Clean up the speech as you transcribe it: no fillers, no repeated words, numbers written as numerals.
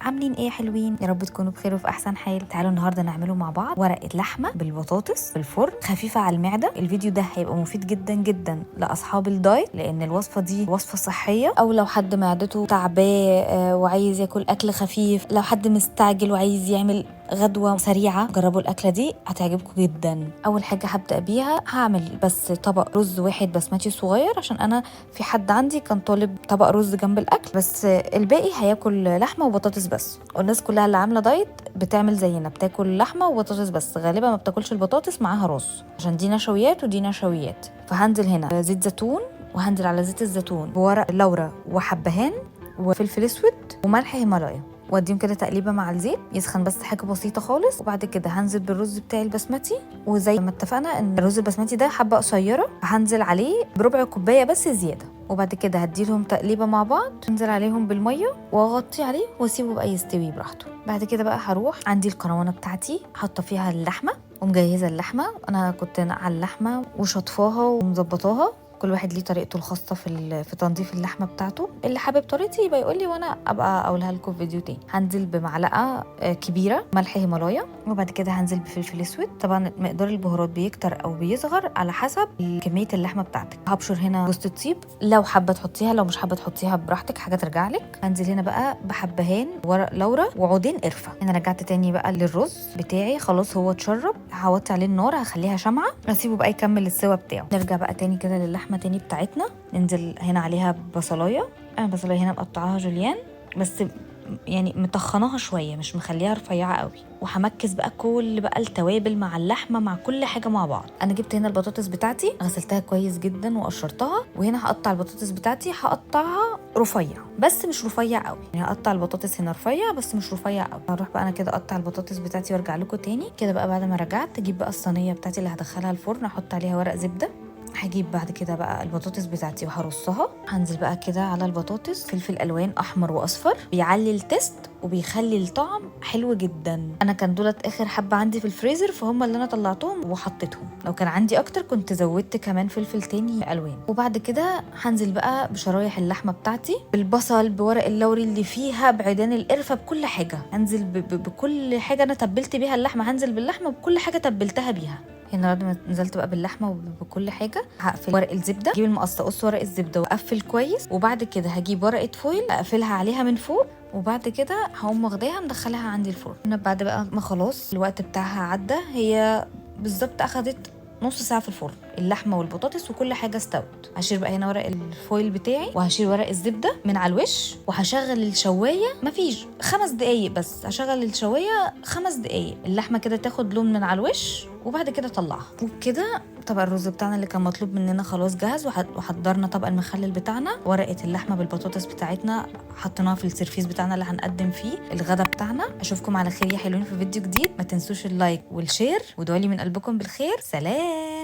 عاملين ايه يا حلوين؟ يا رب تكونوا بخير وفي احسن حال. تعالوا النهارده نعمله مع بعض ورقه لحمه بالبطاطس في الفرن، خفيفه على المعده. الفيديو ده هيبقى مفيد جدا جدا لاصحاب الدايت، لان الوصفه دي وصفه صحيه، او لو حد معدته تعباه وعايز ياكل اكل خفيف، لو حد مستعجل وعايز يعمل غدوه سريعه. جربوا الاكله دي هتعجبكم جدا. اول حاجه هبدا بيها هعمل بس طبق رز واحد بسمتي صغير، عشان انا في حد عندي كان طالب طبق رز جنب الاكل، بس الباقي هياكل لحمه وبطاطس بس. والناس كلها اللي عامله دايت بتعمل زينا، بتاكل لحمه وبطاطس بس، غالبا ما بتاكلش البطاطس معاها رز، عشان دي نشويات ودي نشويات. فهنزل هنا زيت زيتون، وهنزل على زيت الزيتون بورق لورا وحبهان وفلفل اسود وملح هيمالايا، واديهم كده تقليبه مع الزيت يسخن بس حاجه بسيطه خالص. وبعد كده هنزل بالرز بتاعي البسمتي، وزي ما اتفقنا ان الرز البسمتي ده حبه قصيره، هنزل عليه بربع كوبايه بس زياده. وبعد كده هديلهم تقليبه مع بعض، انزل عليهم بالميه واغطي عليه واسيبه بقى يستوي براحته. بعد كده بقى هروح عندي القروانه بتاعتي حاطه فيها اللحمه ومجهزه اللحمه. انا كنت نقع اللحمه وشطفاها ومظبطاها، كل واحد ليه طريقته الخاصه في تنظيف اللحمه بتاعته. اللي حابب طريقتي يبقى يقول لي وانا ابقى اقولها لكم في فيديو تاني. هنزل بمعلقه كبيره ملح هيمالايا، وبعد كده هنزل بفلفل اسود. طبعا مقدار البهارات بيكتر او بيصغر على حسب كميه اللحمه بتاعتك. هبشر هنا جوز الطيب، لو حابه تحطيها، لو مش حابه تحطيها براحتك، حاجه ترجع لك. هنزل هنا بقى بحبهان ورق لورا وعودين قرفه. انا رجعت تاني بقى للرز بتاعي، خلاص هو اتشرب، هوطي عليه النار، هخليها شمعه، اسيبه بقى يكمل السوا بتاعه. نرجع بقى تاني كده للحمه تاني بتاعتنا. ننزل هنا عليها بصلايه، انا بصلايه هنا مقطعاها جوليان، بس يعني مطخناها شويه، مش مخليها رفيعه قوي. وهمكس بقى كل بقى التوابل مع اللحمه مع كل حاجه مع بعض. انا جبت هنا البطاطس بتاعتي غسلتها كويس جدا وقشرتها، وهنا هقطع البطاطس بتاعتي، هقطعها رفيع بس مش رفيع قوي، يعني هقطع البطاطس هنا رفيع بس مش رفيع قوي. هروح بقى انا كده اقطع البطاطس بتاعتي وارجع لكم تاني كده. بقى بعد ما رجعت اجيب بقى الصينيه بتاعتي اللي هدخلها الفرن، احط عليها ورق زبده. هجيب بعد كده بقى البطاطس بتاعتي وهرصها. هنزل بقى كده على البطاطس فلفل الوان احمر واصفر، بيعلي التست وبيخلي الطعم حلو جدا. انا كان دولت اخر حبه عندي في الفريزر، فهم اللي انا طلعتهم وحطيتهم. لو كان عندي اكتر كنت زودت كمان فلفل تاني الوان. وبعد كده هنزل بقى بشرايح اللحمه بتاعتي، بالبصل، بورق اللوري اللي فيها، بعيدان القرفه، بكل حاجه. هنزل بكل حاجه انا تبلت بيها اللحمه، هنزل باللحمه بكل حاجه تبلتها بيها. هنا بعد ما نزلت بقى باللحمه وبكل حاجه، هقفل ورق الزبده، اجيب المقص اقص ورق الزبده واقفل كويس. وبعد كده هجيب ورقه فويل اقفلها عليها من فوق، وبعد كده هقوم واخداها مدخلها عندي الفرن. هنا بعد بقى ما خلاص الوقت بتاعها عدى، هي بالظبط اخدت نص ساعه في الفرن، اللحمه والبطاطس وكل حاجه استوت. هشيل بقى هنا ورق الفويل بتاعي، وهشيل ورق الزبده من على الوش، وهشغل الشوايه مفيش 5 دقايق بس. هشغل الشوايه 5 دقايق، اللحمه كده تاخد لون من على الوش، وبعد كده اطلعها. وبكده طبق الرز بتاعنا اللي كان مطلوب مننا خلاص جاهز. وحضرنا طبق المخلل بتاعنا، ورقه اللحمه بالبطاطس بتاعتنا حطيناها في السيرفيس بتاعنا اللي هنقدم فيه الغدا بتاعنا. اشوفكم على خير يا حلوين في فيديو جديد. ما تنسوش اللايك والشير، وادعوا لي من قلبكم بالخير. سلام.